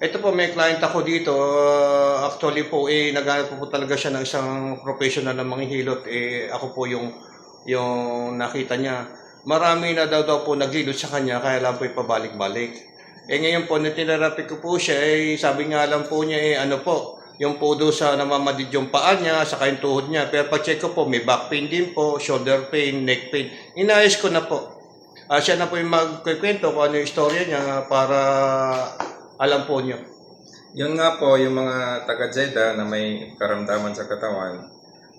Ito po, may client ako dito. Actually po, naghanap po talaga siya ng isang professional na manghihilot. Ako po yung nakita niya. Marami na daw po naghilot sa kanya, kaya lang po pabalik-balik. Ngayon po, nitinerapi ko po siya, sabi nga lang po niya, ano po, yung po doon sa namamadid yung paa niya, saka yung tuhod niya. Pero pag-check ko po, may back pain din po, shoulder pain, neck pain. Inayos ko na po. Siya na po yung magkikwento kung ano yung istorya niya para alam po niyo. Yun nga po, yung mga taga-Jeddah na may karamdaman sa katawan,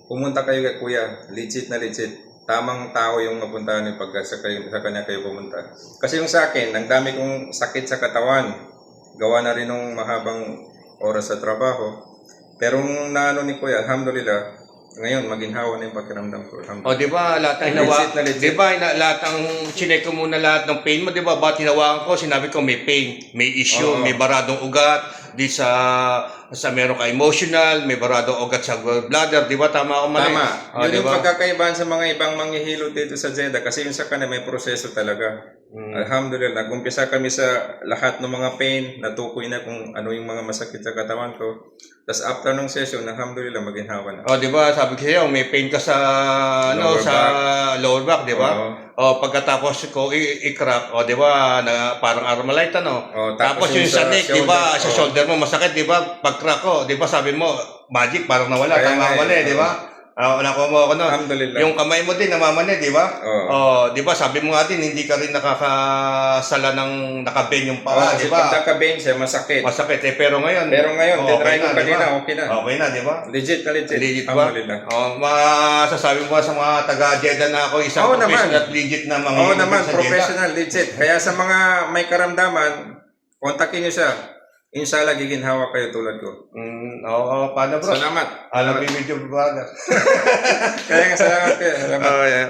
pumunta kayo kay Kuya, legit na legit. Tamang tao yung mapuntahan yung pagka sa kanya kayo pumunta. Kasi yung sa akin, ang dami kong sakit sa katawan. Gawa na rin ng mahabang oras sa trabaho. Pero nung naano ni Kuya, alhamdulillah, ngayon maginhawa na yung pakiramdam ko. O di ba lahat ng di ba lahat ng chinek ko muna lahat ng pain mo, di ba? Ba't hinawakan ko, sinabi ko may pain, may issue, may baradong ugat, di sa meron ka emotional, may baradong ugat sa bladder, di ba? Tama ako mali? Tama. Yun yung pagkakaibahan sa mga ibang manghihilot dito sa Jeddah kasi yung sa kanila may proseso talaga. Alhamdulillah, nag-umpisa kami sa lahat ng mga pain, natukoy na kung ano yung mga masakit sa katawan ko. Tapos after ng session, alhamdulillah, maginhawa na. O, di ba? Sabi ko sa'yo, may pain ka sa lower back, di ba? O, pagkatapos ko i-crack, o, di ba? Parang Armalite, ano? Tapos yung sa neck, di ba? Sa shoulder mo masakit, di ba? Pag-crack ko, di ba? Sabi mo, magic, parang nawala. Tama mali, di ba? Nakuha mo ako nun. Alhamdulillah. Yung kamay mo din, namamani, di ba? Di ba? Sabi mo nga din, hindi ka rin nakakasala ng nakabend yung paa, di ba? Pag nakabend siya, masakit. Masakit, pero ngayon, tinry ko kanina, okay na. Okay na, di ba? Legit na legit. Legit ba? Masasabi mo sa mga taga-Jeddah na ako isang professional at legit na mga naman, professional, legit. Kaya sa mga may karamdaman, kontakin nyo siya. Inshallah, giginhawa kayo tulad ko. Paano bro? Salamat. Alam mo yung video brother. Kaya nga salamat kayo. Salamat.